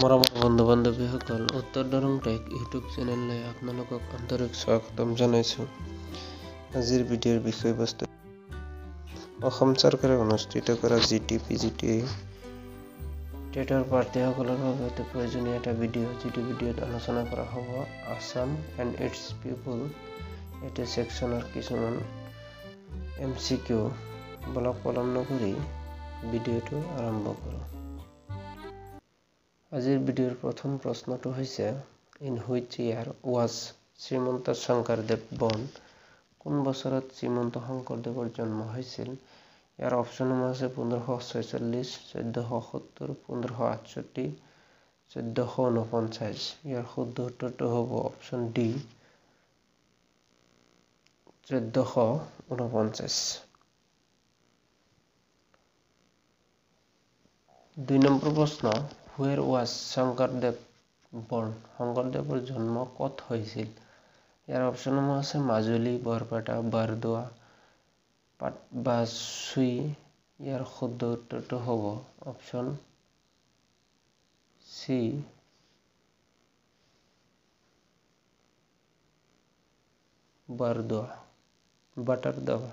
মৰমৰ বন্ধু বান্ধৱীসকল, উত্তৰ দৰং টেক ইউটিউব চেনেললৈ আপোনালোকক আন্তৰিক স্বাগতম জনাইছোঁ। আজিৰ ভিডিঅ'ৰ বিষয়বস্তু অসম চৰকাৰে অনুষ্ঠিত কৰা GT/PGT টেটৰ প্ৰাৰ্থীসকলৰ বাবে অতি প্ৰয়োজনীয় এটা ভিডিঅ', যিটো ভিডিঅ'ত আলোচনা কৰা হ'ব আছাম এণ্ড ইটছ পিপল এইটো ছেকশ্যনৰ কিছুমান MCQ। বলক পলম নকৰি ভিডিঅ'টো আৰম্ভ কৰোঁ। আজিৰ ভিডিঅ'ৰ প্ৰথম প্ৰশ্নটো হৈছে in which year was Srimanta Sankardev বৰ্ণ? কোন বছৰত শ্ৰীমন্ত শংকৰদেৱৰ জন্ম হৈছিল? ইয়াৰ অপশ্যনসমূহ আছে 1546, 1470, 1568, 1449। ইয়াৰ শুদ্ধ উত্তৰটো হ'ব অপশ্যন ডি, 1449। 2 নম্বৰ প্ৰশ্ন, হুৱেৰ ৱাজ শংকৰদেৱ বৰ্ণ? শংকৰদেৱৰ জন্ম ক'ত হৈছিল? ইয়াৰ অপশ্যনসমূহ আছে মাজুলী, বৰপেটা, বাৰদোৱা, বা চুই। ইয়াৰ শুদ্ধ উত্তৰটো হ'ব option C, Bardowa, Batadrava.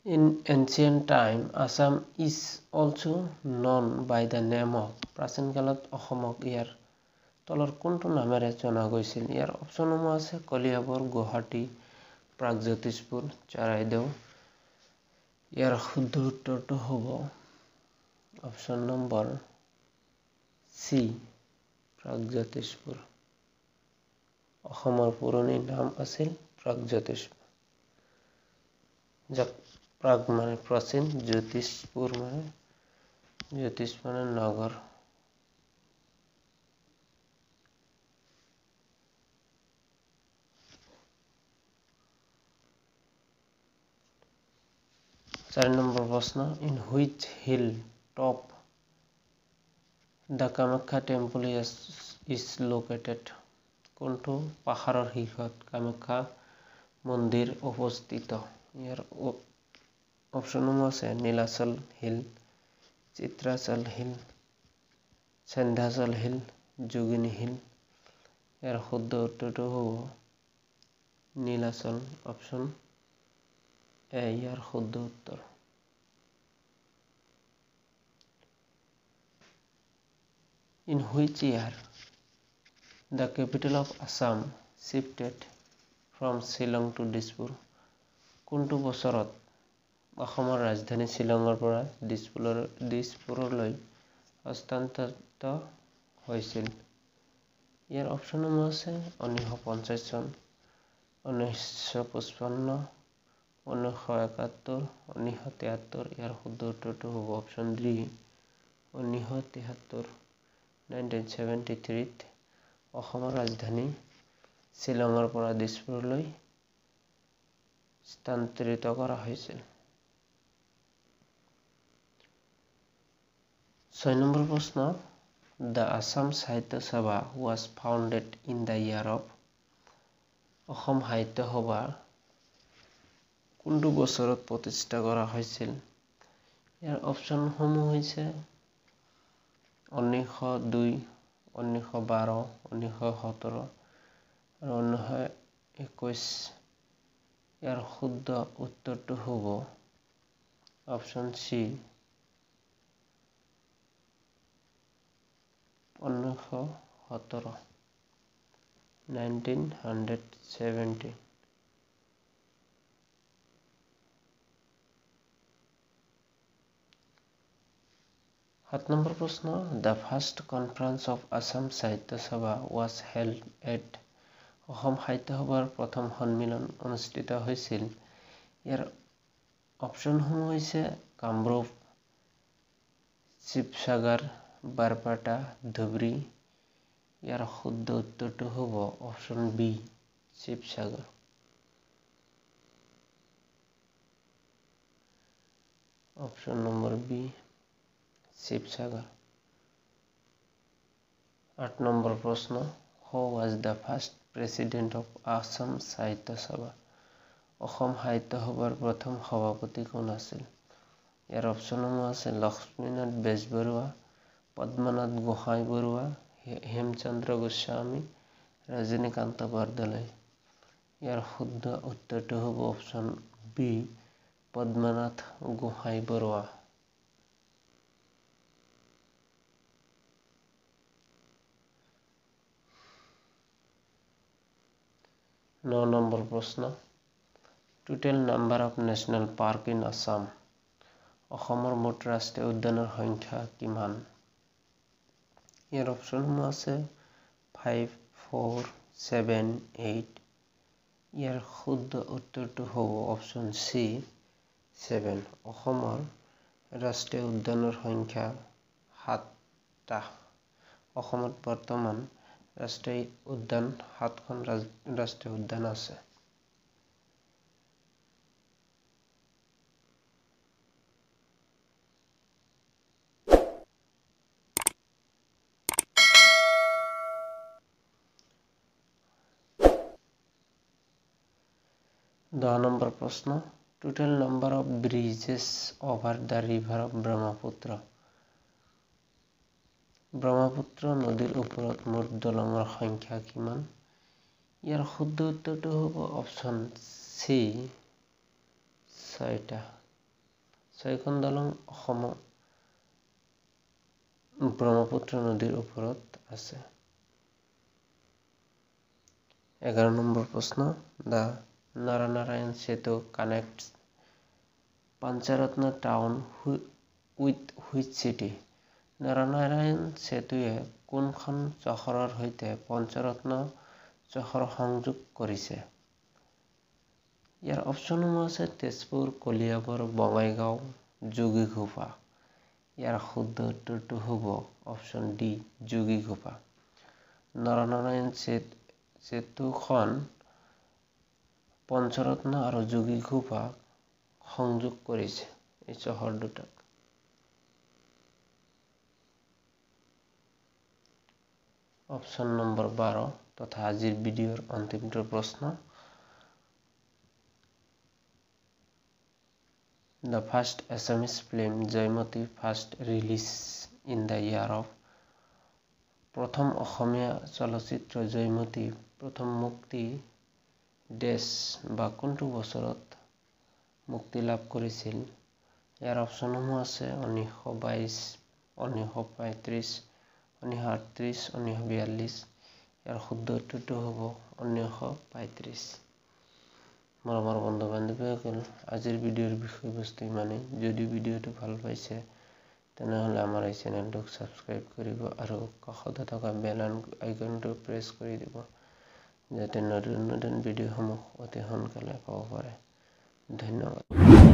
In ancient time, Assam is also known by the name of. প্ৰাচীন কালত অসমক ইয়াৰ তলৰ কোনটো নামেৰে জনা গৈছিল? ইয়াৰ অপশ্যনসমূহ আছে কলিয়াবৰ, গুৱাহাটী, প্ৰাগজ্যোতিষপুৰ, চৰাইদেউ। ইয়াৰ শুদ্ধ উত্তৰটো হ'ব অপশ্যন নম্বৰ চি, প্ৰাগজ্যোতিষপুৰ। অসমৰ পুৰণি নাম আছিল প্ৰাগজ্যোতিষপুৰ, যাক প্ৰাগ মানে প্ৰাচীন, জ্যোতিষপুৰ মানে নগৰ। চাৰি নম্বৰ প্ৰশ্ন, in which hill top the Kamakhya temple is located? কোনটো পাহাৰৰ শীৰ্ষত কামাখ্যা মন্দিৰ অৱস্থিত? ইয়াৰ অপশ্যনসমূহ আছে Nilachal hill, Chitrachal hill, Sandhyachal hill, Yogini hill. ইয়াৰ শুদ্ধ উত্তৰটো হ'ব নীলাচল, অপশ্যন এ ইয়াৰ শুদ্ধ উত্তৰ। In which year the capital of Assam shifted from Shillong to Dispur? কোনটো বছৰত অসমৰ ৰাজধানী শ্বিলঙৰ পৰা দিছপুৰলৈ হস্তান্তৰিত হৈছিল? ইয়াৰ অপশ্যনসমূহ আছে 1950 চন, 1955, 1971, 1973। ইয়াৰ শুদ্ধ উত্তৰটো হ'ব অপশ্যন ডি, 1973। 1973 অসমৰ ৰাজধানী শ্বিলঙৰ পৰা দিছপুৰলৈ স্থানান্তৰিত কৰা হৈছিল। 6 নম্বৰ প্ৰশ্ন, দ্য আছাম সাহিত্য সভা was founded in the year of? Assam সাহিত্য সভা কোনটো বছৰত প্ৰতিষ্ঠা কৰা হৈছিল? ইয়াৰ অপশ্যনসমূহ হৈছে 1902, 1912, 1917 আৰু 1921। ইয়াৰ শুদ্ধ উত্তৰটো হ'ব অপশ্যন চি, 1917, 1917। 7 নম্বৰ প্ৰশ্ন, the first conference of Assam সাহিত্য সভা ৱাজ হেল্ড এট? অসম সাহিত্য সভাৰ প্ৰথম সন্মিলন অনুষ্ঠিত হৈছিল? ইয়াৰ অপশ্যনসমূহ হৈছে কামৰূপ, শিৱসাগৰ, বাৰপেটা, ধুবুৰী। ইয়াৰ শুদ্ধ উত্তৰটো হ'ব অপশ্যন বি, শিৱসাগৰ। অপশ্যন নম্বৰ বি, শিৱসাগৰ। 8 নম্বৰ প্ৰশ্ন, Who was the first president of Assam Sahitya Sabha? Assam সাহিত্য সভাৰ প্ৰথম সভাপতি কোন আছিল? ইয়াৰ অপশ্যনসমূহ আছে লক্ষ্মীনাথ বেজবৰুৱা, পদ্মনাথ গোহাঁই বৰুৱা, হেমচন্দ্ৰ গোস্বামী, ৰজনীকান্ত বৰদলৈ। ইয়াৰ শুদ্ধ উত্তৰটো হ'ব option B, Padmanath Gohain Baruah. 9 number প্ৰশ্ন। Total number of national park in Assam. অসমৰ মুঠ ৰাষ্ট্ৰীয় উদ্যানৰ সংখ্যা কিমান? ইয়াৰ অপশ্যনসমূহ আছে 5, 4, 7, 8। ইয়াৰ শুদ্ধ উত্তৰটো হ'ব অপশ্যন চি, 7। অসমৰ ৰাষ্ট্ৰীয় উদ্যানৰ সংখ্যা 7টা। অসমত বৰ্তমান ৰাষ্ট্ৰীয় উদ্যান 7খন ৰাষ্ট্ৰীয় উদ্যান আছে। দহ নম্বৰ প্ৰশ্ন। Total number of bridges over the river of Brahmaputra. Brahmaputra নদীৰ ওপৰত মুঠ দলঙৰ সংখ্যা কিমান? ইয়াৰ শুদ্ধ উত্তৰটো হ'ব অপশ্যন চি, 6টা। 6খন দলং অসমত ব্ৰহ্মপুত্ৰ নদীৰ ওপৰত আছে। 11 নম্বৰ প্ৰশ্ন। The Naranarayan Setu connects Panchratna town with which city. Naranarayan সেতুৱে কোনখন চহৰৰ সৈতে পঞ্চৰত্ন চহৰ সংযোগ কৰিছে? ইয়াৰ অপশ্যনসমূহ আছে তেজপুৰ, কলিয়াবৰ, বঙাইগাঁও, যোগীঘোপা। ইয়াৰ শুদ্ধ উত্তৰটো হ'ব অপশ্যন ডি, যোগীঘোপা। নৰনাৰায়ণ সেতুখন পঞ্চৰত্ন আৰু যোগীঘোপাক সংযোগ কৰিছে এই চহৰ দুটাক। অপশ্যন নম্বৰ 12 তথা আজিৰ ভিডিঅ'ৰ অন্তিমটো প্ৰশ্ন। The first Assamese film Jaimoti first released in the year of। প্ৰথম অসমীয়া চলচ্চিত্ৰ জয়মতী প্ৰথম মুক্তি ডেছ বা কোনটো বছৰত মুক্তি লাভ কৰিছিল? ইয়াৰ অপশ্যনসমূহ আছে 1922, 1935, 1938, 1942। ইয়াৰ শুদ্ধ উত্তৰটো হ'ব 1935। মৰমৰ বন্ধু বান্ধৱীসকল, আজিৰ ভিডিঅ'ৰ বিষয়বস্তু ইমানেই। যদি ভিডিঅ'টো ভাল পাইছে তেনেহ'লে আমাৰ এই চেনেলটোক ছাবস্ক্ৰাইব কৰিব আৰু কাষতে থকা বেল আইকনটো প্ৰেছ কৰি দিব, যাতে নতুন নতুন ভিডিঅ'সমূহ অতি সোনকালে পাব পাৰে। ধন্যবাদ।